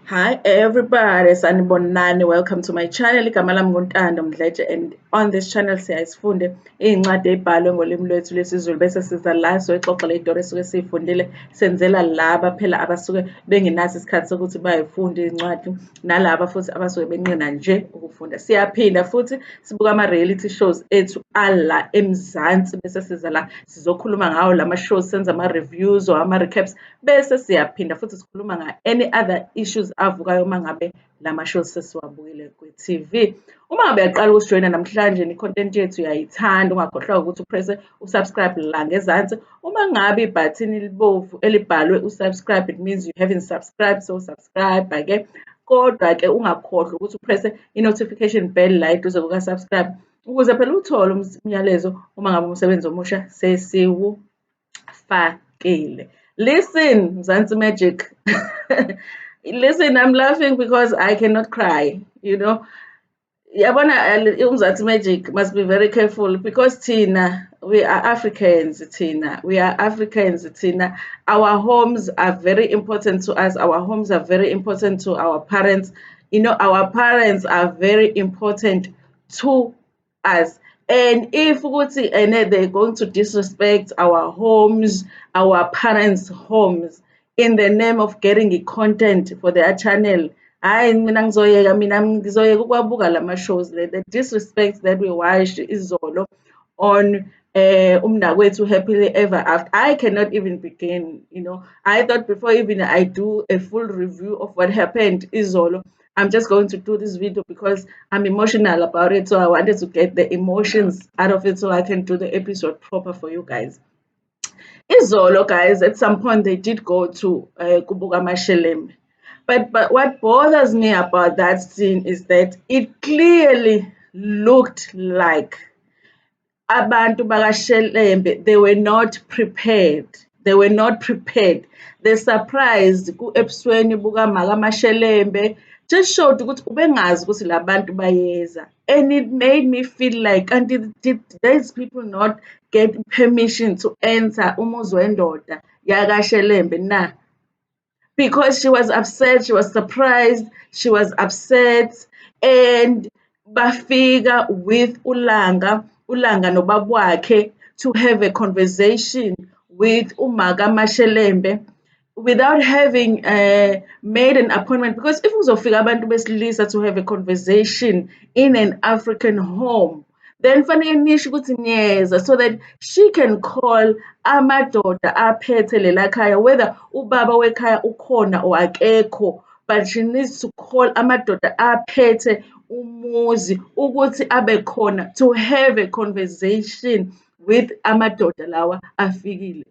Hi everybody, sanibonani. Welcome to my channel. Igama lami nguNtando Mdletshe, and on this channel siyazifunde iy'ncwadi ey'bhalwe ngolimi lwethu lwesiZulu bese siza la soyixoxela iy'tori esuke siy'fundile. Senzela laba phela abasuke bengenaso isikhathi sokuthi bay'funde iy'ncwadi, nalaba futhi abasuke benqena nje ukufunda. Siyaphinda futhi sibuka ama-reality shows ethu ala eMzansi bese siza la sizokhuluma ngawo lama shows, senza ama-reviews or ama-recaps bese siyaphinda futhi sikhuluma nga-any other issues avukayo uma ngabe lama shows sesiwabukile kwi-TV. Uma ngabe uyaqala ukusijoyina namhlanje i-content yethu uyayithanda, ungakhohlwa ukuthi upresse usubscribe la ngezansi. Uma ngabe ibhathini libovu elibhalwe usubscribe, it means you haven't subscribed, so subscribe-ke. Kodwa-ke ungakhohlwa ukuthi upresse i-notification bell la eduze kuka-subscribe ukuze phela uthole umyalezo uma ngabe umsebenzi omusha sesiwufakile. Listen, Mzansi Magic. Listen, I'm laughing because I cannot cry, you know. Yabona uMzansi Magic must be very careful because Tina, we are Africans, Tina. We are Africans, Tina. Our homes are very important to us. Our homes are very important to our parents. You know, our parents are very important to us. And if they're going to disrespect our homes, our parents' homes, in the name of getting content for their channel, ngizoyeka ukuwabuka lama-shows. The disrespect that we watched izolo on Umnakwethu Happily Ever After, I cannot even begin. You know, I thought before even I do a full review of what happened izolo, I'm just going to do this video because I'm emotional about it. So I wanted to get the emotions out of it so I can do the episode proper for you guys. Izolo, guys, at some point they did go to Kubuka Mashelembe. But what bothers me about that scene is that it clearly looked like abantu bakaShelembe, they were not prepared. They were not prepared. The surprise ku-ebusweni bukamaka Mashelembe just showed ukuthi ubengazi ukuthi labantu bayeza, and it made me feel like, and did these people not get permission to enter umuzi wendoda yakaShelembe na? Because she was upset, she was surprised, she was upset, and bafika with Ulanga nobaba wakhe to have a conversation with umaka Mashelembe without having made an appointment. Because if uzofika abantu besilisa to have a conversation in an African home, then fanele nisho ukuthi niyeza so that she can call amadoda aphethe lela khaya, whether ubaba wekhaya ukhona or akekho, but she needs to call amadoda aphethe umuzi ukuthi abe khona to have a conversation with amadoda lawa afikile.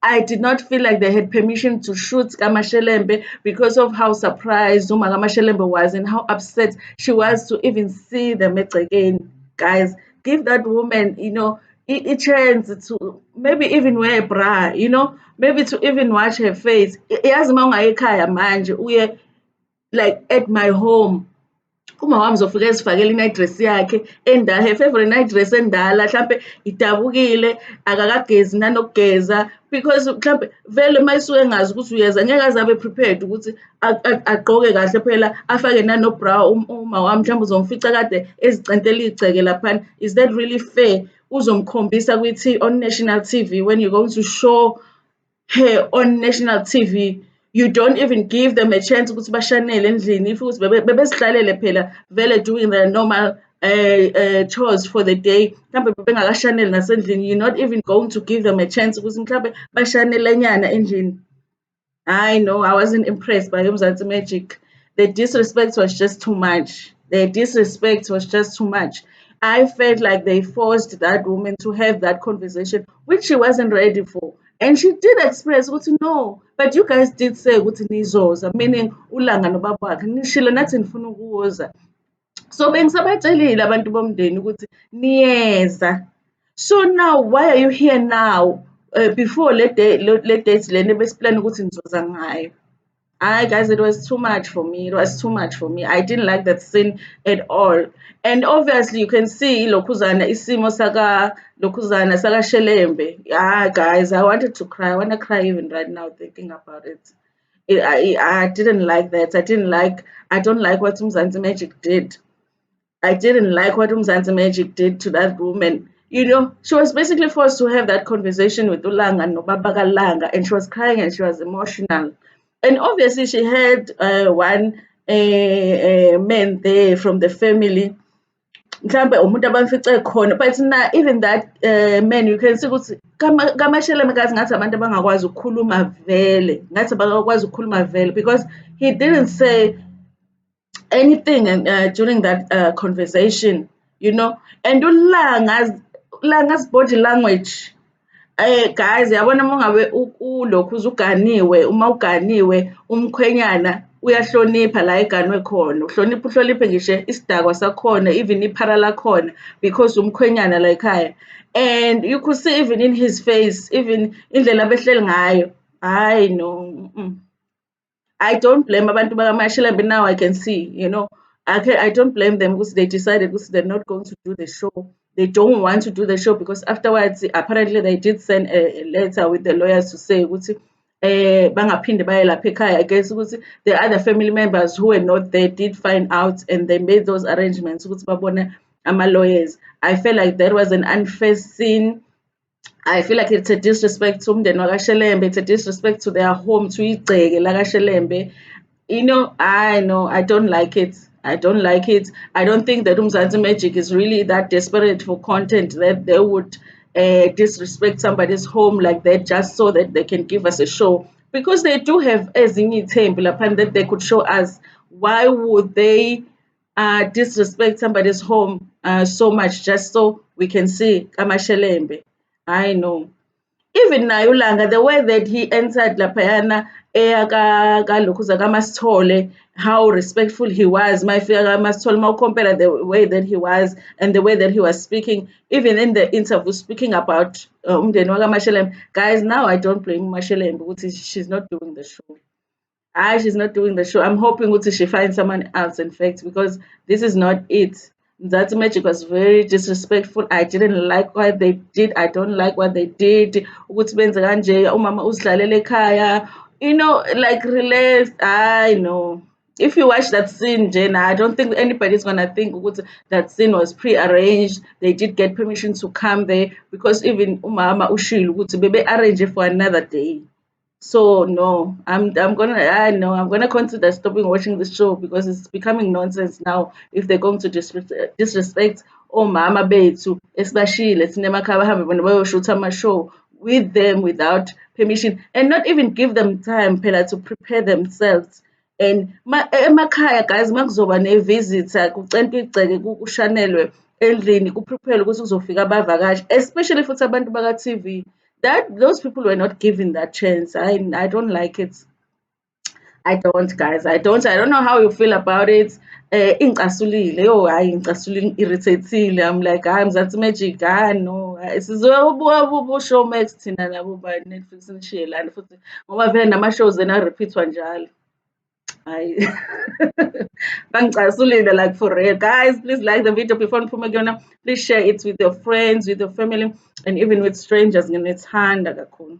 I did not feel like they had permission to shoot Kamashelembe because of how surprised Uma Kamashelembe was and how upset she was to even see them again. Guys, give that woman, you know, a chance to maybe even wear a bra, you know, maybe to even wash her face. Yazi uma ungayikhaya manje uye like at my home, uma wami uzofika ezifakela i-night dress yakhe endala, her favorite night dress endala, mhlampe idabukile, akakagezi nanokugeza, because mhlampe vele uma isuke engazi ukuthi uyeza ngeke aze abe prepared ukuthi agqoke kahle phela afake nanobra. Uma wami mhlawumbe uzomfica kade ezicentela igceke laphana. Is that really fair? Uzomkhombisa on national TV when you're going to show her on national TV, you don't even give them a chance ukuthi bashanele endlini if ukuthi bebezihlalele phela vele doing their normal chores for the day, mhlambe bengakashaneli nasendlini. You're not even going to give them a chance ukuthi mhlambe bashanelenyana endlini. I know, I wasn't impressed by Mzansi Magic. The disrespect was just too much. The disrespect was just too much. I felt like they forced that woman to have that conversation, which she wasn't ready for. And she did express, no, but you guys did say, nizoza, meaning ulanga nobaba wakhe. Nishilo nathi nifuna ukuza. So bengisabatshelile abantu bomndeni ukuthi niyeza. So now, why are you here now? Before le date lena ebesiplana ukuthi nizoza ngayo. Guys, it was too much for me. It was too much for me. I didn't like that scene at all. And obviously, you can see lokhuzana isimo lokhuzana saka Shelembe. Yeah, guys, I wanted to cry. I want to cry even right now thinking about it. I didn't like that. I don't like what Mzansi Magic did. I didn't like what Mzansi Magic did to that woman. You know, she was basically forced to have that conversation with Ulanga and Nobaba Langa, and she was crying and she was emotional. And obviously, she had one man there from the family. Mhlambe umuntu abamfice khona, but na even that man, you can see ukuthi kaMashelembe ngathi abantu abangakwazi ukukhuluma vele, ngathi abakwazi ukukhuluma vele, because he didn't say anything during that conversation, you know. And Langa's body language, guys, yabona uma ngabe ulokhu uze uganiwe, uma uganiwe umkhwenyana uyahlonipha la eganwe khona, uhloniphe ngisho isidakwa sakhona, even iphara lakhona, because umkhwenyana la ekhaya. And you could see even in his face, even indlela abehleli ngayo, hayi no. I don't blame abantu bakaMashelembe. Now I can see, you know, I don't blame them because they decided because they're not going to do the show. They don't want to do the show because afterwards, apparently, they did send a letter with the lawyers to say, ukuthi, bangaphinde baye lapha ekhaya. I guess ukuthi the other family members who were not there did find out and they made those arrangements ukuthi babone ama-lawyers. I felt like that was an unfair scene. I feel like it's a disrespect to umndeni wakwaShelembe. It's a disrespect to their home, to igceke lakwaShelembe. You know, I know, I don't like it. I don't like it. I don't think that Mzansi Magic is really that desperate for content that they would disrespect somebody's home like that just so that they can give us a show. Because they do have ezinye ithembu upon that they could show us. Why would they disrespect somebody's home so much just so we can see Kamashelembe? I know. Even naye uLanga, the way that he entered laphayana eya kalokhuza kaMasithole, how respectful he was. Mayefika kaMasithole, compare the way that he was and the way that he was speaking, even in the interview, speaking about umndeni wakaMashelembe. Guys, now I don't blame Mashelembe ukuthi she's not doing the show. She's not doing the show. I'm hoping ukuthi she finds someone else, in fact, because this is not it. That Magic was very disrespectful. I didn't like what they did. I don't like what they did. Ukuthi benze kanje, umama uzidlalele ekhaya. You know, like relax. I know. If you watch that scene, Jenna, I don't think anybody's gonna think ukuthi that scene was pre-arranged. They did get permission to come there because even umama ushilo ukuthi bebe arrange it for another day. So no, I'm gonna consider stopping watching the show because it's becoming nonsense now. If they're going to disrespect omama bethu esibashile sinemakhaya bahambe bona bayoshutha ama-show with them without permission and not even give them time phela to prepare themselves. And emakhaya guys makuzoba ne-visitor kucentwe igceke kushanelwe endlini kuprepare ukuthi kuzofika abavakashi, especially futhi abantu baka-TV, that those people were not given that chance. I don't like it. I don't, guys. I don't know how you feel about it. Incasulile, oh, hayi incasulile irritateile. I'm like, I'm that magic. No. Sizobuka Showmax thina nabo ba Netflix nishiye lana futhi ngoba vele nama-shows ena repeatwa njalo. Hayi. Bangicasulile like for real. Guys, please like the video before niphume kuyona. Please share it with your friends, with your family, and even with strangers. Nginethanda kakhulu.